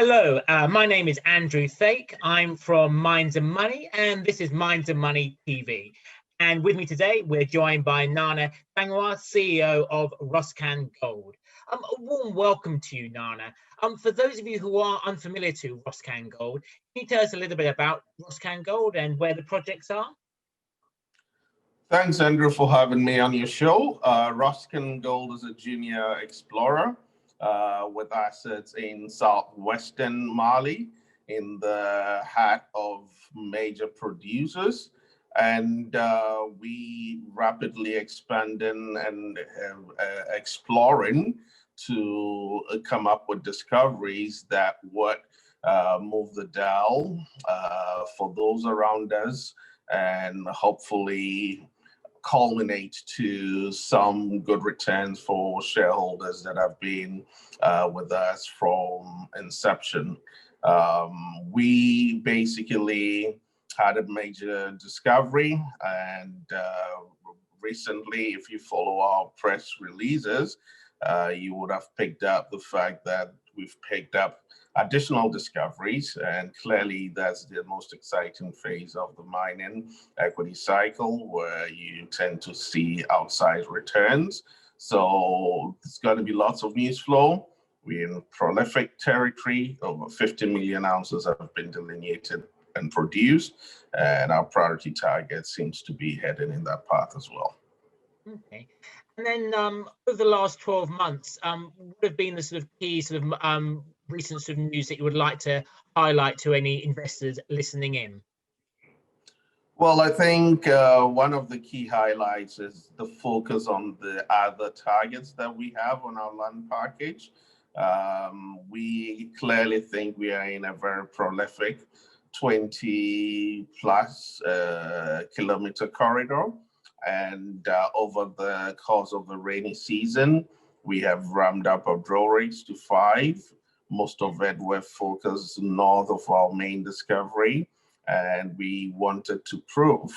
Hello, my name is Andrew Thake. I'm from Minds and Money, and this is Minds and Money TV. And with me today, we're joined by Nana Sangmuah, CEO of Roscan Gold. A warm welcome to you, Nana. For those of you who are unfamiliar to Roscan Gold, can you tell us a little bit about Roscan Gold and where the projects are? Thanks, Andrew, for having me on your show. Roscan Gold is a junior explorer with assets in southwestern Mali, in the heart of major producers. And we rapidly expanding and exploring to come up with discoveries that would move the dial for those around us and hopefully culminate to some good returns for shareholders that have been with us from inception. We basically had a major discovery, and recently, if you follow our press releases, you would have picked up the fact that we've picked up additional discoveries, and clearly that's the most exciting phase of the mining equity cycle, where you tend to see outsized returns. So there's going to be lots of news flow. We're in prolific territory. Over 50 million ounces have been delineated and produced, and our priority target seems to be heading in that path as well. Okay. And then over the last 12 months, what have been the sort of key recent sort of news that you would like to highlight to any investors listening in? Well, I think one of the key highlights is the focus on the other targets that we have on our land package. We clearly think we are in a very prolific 20 plus kilometer corridor. And over the course of the rainy season, we have ramped up our drill rates to 5. Most of it were focused north of our main discovery. And we wanted to prove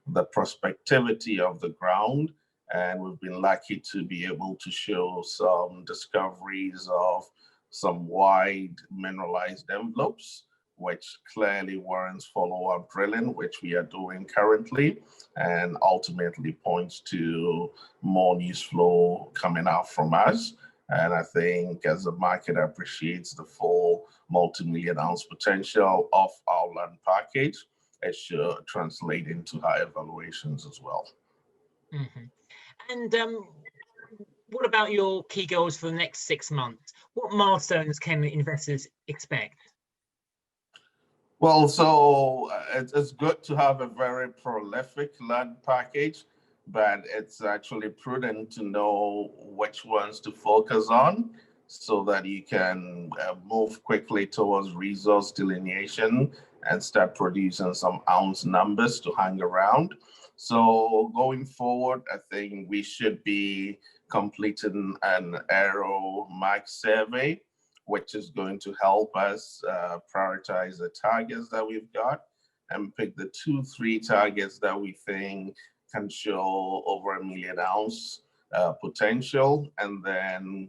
the prospectivity of the ground. And we've been lucky to be able to show some discoveries of some wide mineralized envelopes, which clearly warrants follow-up drilling, which we are doing currently, and ultimately points to more news flow coming out from us. And I think as the market appreciates the full multi-million ounce potential of our land package, it should translate into higher valuations as well. Mm-hmm. And what about your key goals for the next 6 months? What milestones can investors expect? Well, so it's good to have a very prolific land package, but it's actually prudent to know which ones to focus on so that you can move quickly towards resource delineation and start producing some ounce numbers to hang around. So going forward, I think we should be completing an aero mark survey, which is going to help us prioritize the targets that we've got and pick the 2-3 targets that we think can show over 1 million ounce potential, and then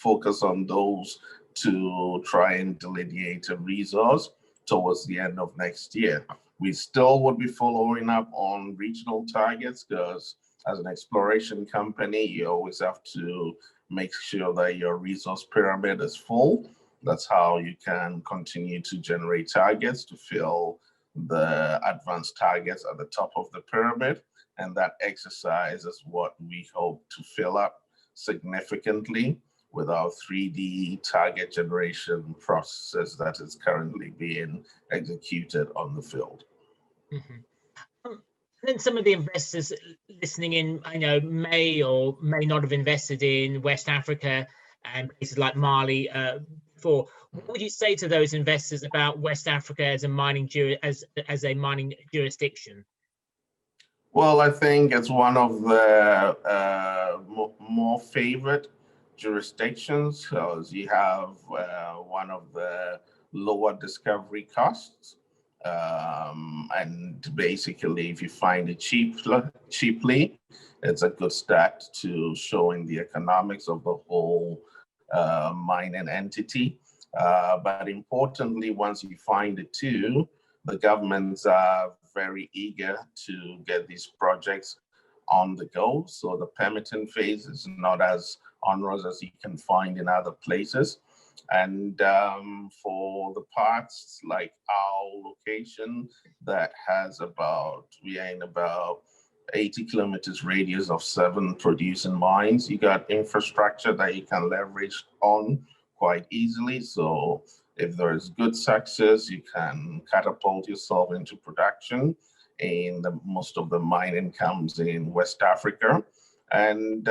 focus on those to try and delineate a resource towards the end of next year. We still would be following up on regional targets, because as an exploration company, you always have to make sure that your resource pyramid is full. That's how you can continue to generate targets to fill the advanced targets at the top of the pyramid. And that exercise is what we hope to fill up significantly with our 3D target generation process that is currently being executed on the field. Mm-hmm. And then some of the investors listening in, I know, may or may not have invested in West Africa and places like Mali before. What would you say to those investors about West Africa as a mining jurisdiction? Well, I think it's one of the more favored jurisdictions, because you have one of the lower discovery costs. And basically, if you find it cheaply, it's a good start to showing the economics of the whole mining entity. But importantly, once you find the two, the governments are very eager to get these projects on the go. So the permitting phase is not as onerous as you can find in other places. And for the parts like our location that has we are in about 80 kilometers radius of 7 producing mines, you got infrastructure that you can leverage on quite easily. So if there is good success, you can catapult yourself into production. And most of the mining comes in West Africa. And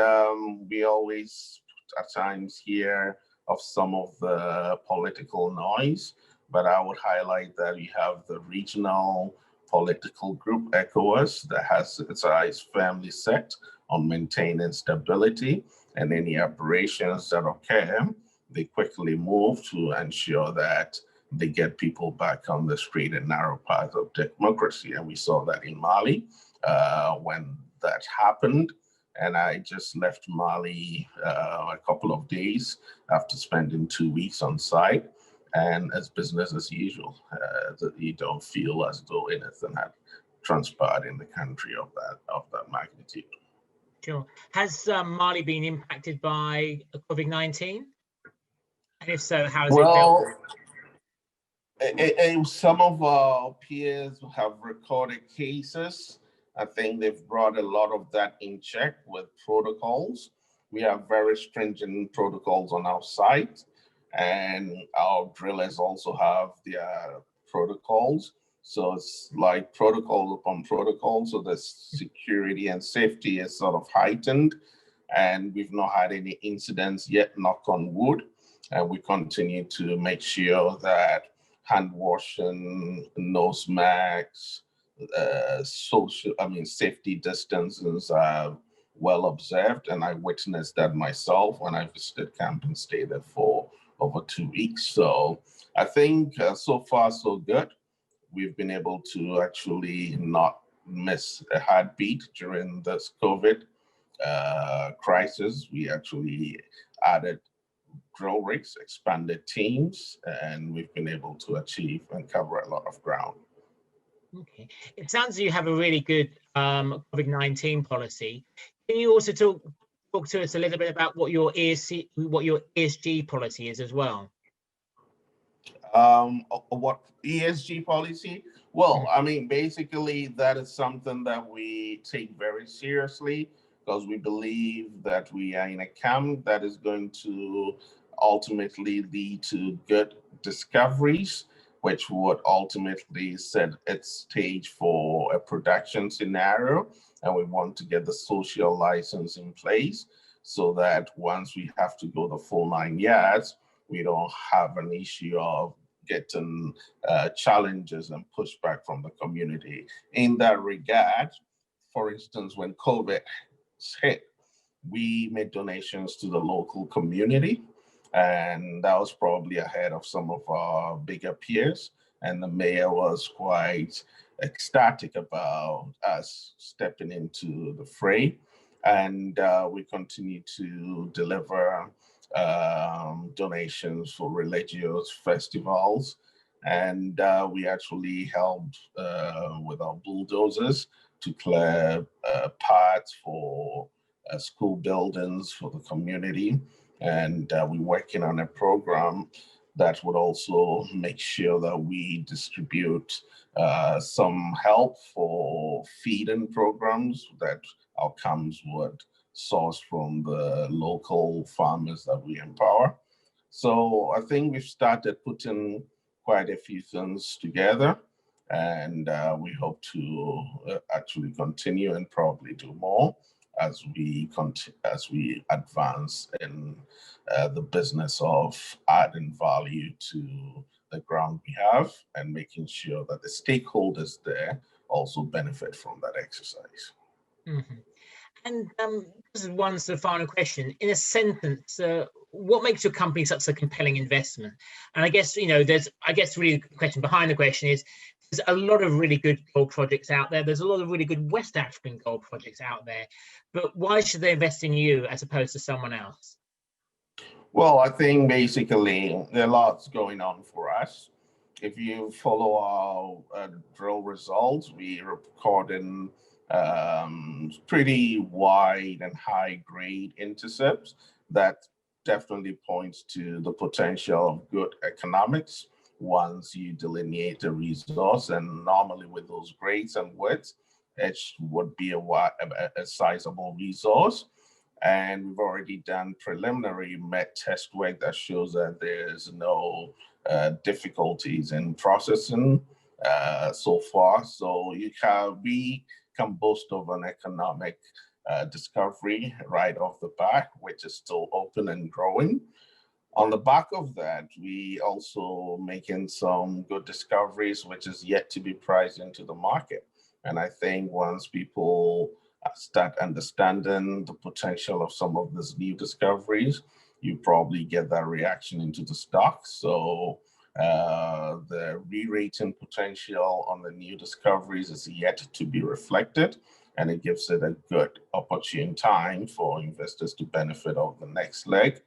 we always at times hear of some of the political noise, but I would highlight that we have the regional political group, ECOWAS, that has its eyes firmly set on maintaining stability, and any aberrations that occur, they quickly move to ensure that they get people back on the straight and narrow path of democracy. And we saw that in Mali when that happened. And I just left Mali a couple of days after spending 2 weeks on site. And it's business as usual. You don't feel as though anything had transpired in the country of that magnitude. Sure. Has Mali been impacted by COVID-19? And if so, how has it dealt with it? Some of our peers have recorded cases. I think they've brought a lot of that in check with protocols. We have very stringent protocols on our site, and our drillers also have their protocols. So it's like protocol upon protocol. So the security and safety is sort of heightened, and we've not had any incidents yet, knock on wood. And we continue to make sure that hand washing, nose masks, safety distances are well observed. And I witnessed that myself when I visited camp and stayed there for over 2 weeks. So I think so far so good. We've been able to actually not miss a heartbeat during this COVID crisis. We actually added drill rigs, expanded teams, and we've been able to achieve and cover a lot of ground. Okay. It sounds like you have a really good COVID-19 policy. Can you also talk to us a little bit about what your ESG policy is as well? What ESG policy? Well, I mean, basically that is something that we take very seriously, because we believe that we are in a camp that is going to ultimately lead to good discoveries, which would ultimately set its stage for a production scenario. And we want to get the social license in place so that once we have to go the full 9 yards, we don't have an issue of getting challenges and pushback from the community. In that regard, for instance, when COVID hit, we made donations to the local community, and that was probably ahead of some of our bigger peers. And the mayor was quite ecstatic about us stepping into the fray. And we continue to deliver donations for religious festivals. And we actually helped with our bulldozers to clear parts for school buildings for the community. And we're working on a program that would also make sure that we distribute some help for feeding programs that outcomes would source from the local farmers that we empower. So I think we've started putting quite a few things together, and we hope to actually continue and probably do more as we advance in the business of adding value to the ground we have and making sure that the stakeholders there also benefit from that exercise. Mm-hmm. And this is one sort of final question. In a sentence, what makes your company such a compelling investment? And I guess, really the question behind the question is, there's a lot of really good gold projects out there. There's a lot of really good West African gold projects out there. But why should they invest in you as opposed to someone else? Well, I think basically there are lots going on for us. If you follow our drill results, we recorded pretty wide and high grade intercepts that definitely points to the potential of good economics once you delineate a resource. And normally with those grades and widths, it would be a sizable resource. And we've already done preliminary met test work that shows that there's no difficulties in processing so far. So we can boast of an economic discovery right off the bat, which is still open and growing. On the back of that, we also making some good discoveries, which is yet to be priced into the market. And I think once people start understanding the potential of some of these new discoveries, you probably get that reaction into the stock. So the re-rating potential on the new discoveries is yet to be reflected, and it gives it a good opportune time for investors to benefit of the next leg.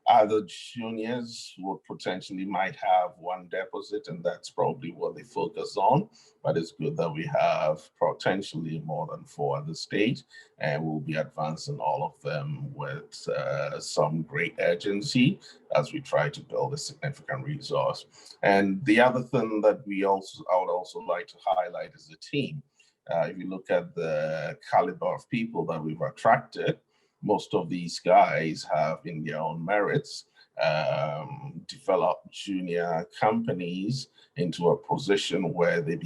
Other juniors would potentially might have one deposit, and that's probably what they focus on. But it's good that we have potentially more than 4 at this stage, and we'll be advancing all of them with some great urgency as we try to build a significant resource. And the other thing that I would also like to highlight is the team. If you look at the caliber of people that we've attracted, most of these guys have, in their own merits, developed junior companies into a position where they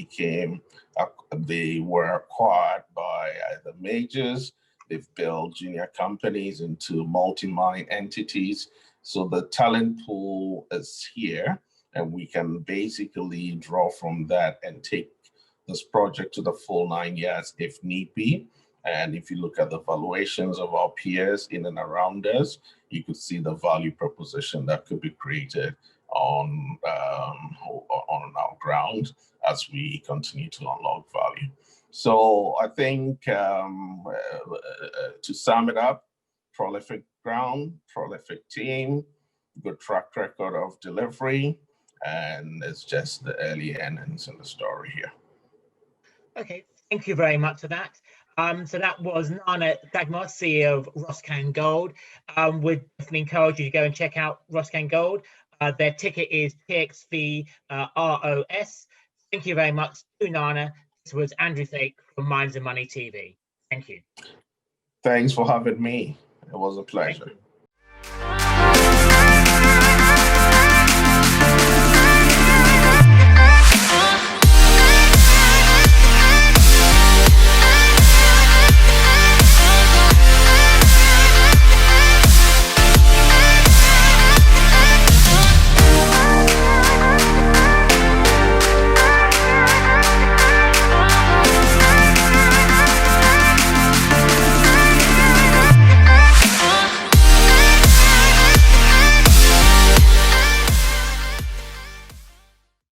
were acquired by either majors. They've built junior companies into multi-mine entities. So the talent pool is here, and we can basically draw from that and take this project to the full 9 years if need be. And if you look at the valuations of our peers in and around us, you could see the value proposition that could be created on our ground as we continue to unlock value. So I think to sum it up, prolific ground, prolific team, good track record of delivery, and it's just the early innings in the story here. Okay, thank you very much for that. So that was Nana Sangmuah, CEO of Roscan Gold. We'd definitely encourage you to go and check out Roscan Gold. Their ticker is TSX-V ROS. Thank you very much to Nana. This was Andrew Thake from Minds and Money TV. Thank you. Thanks for having me. It was a pleasure.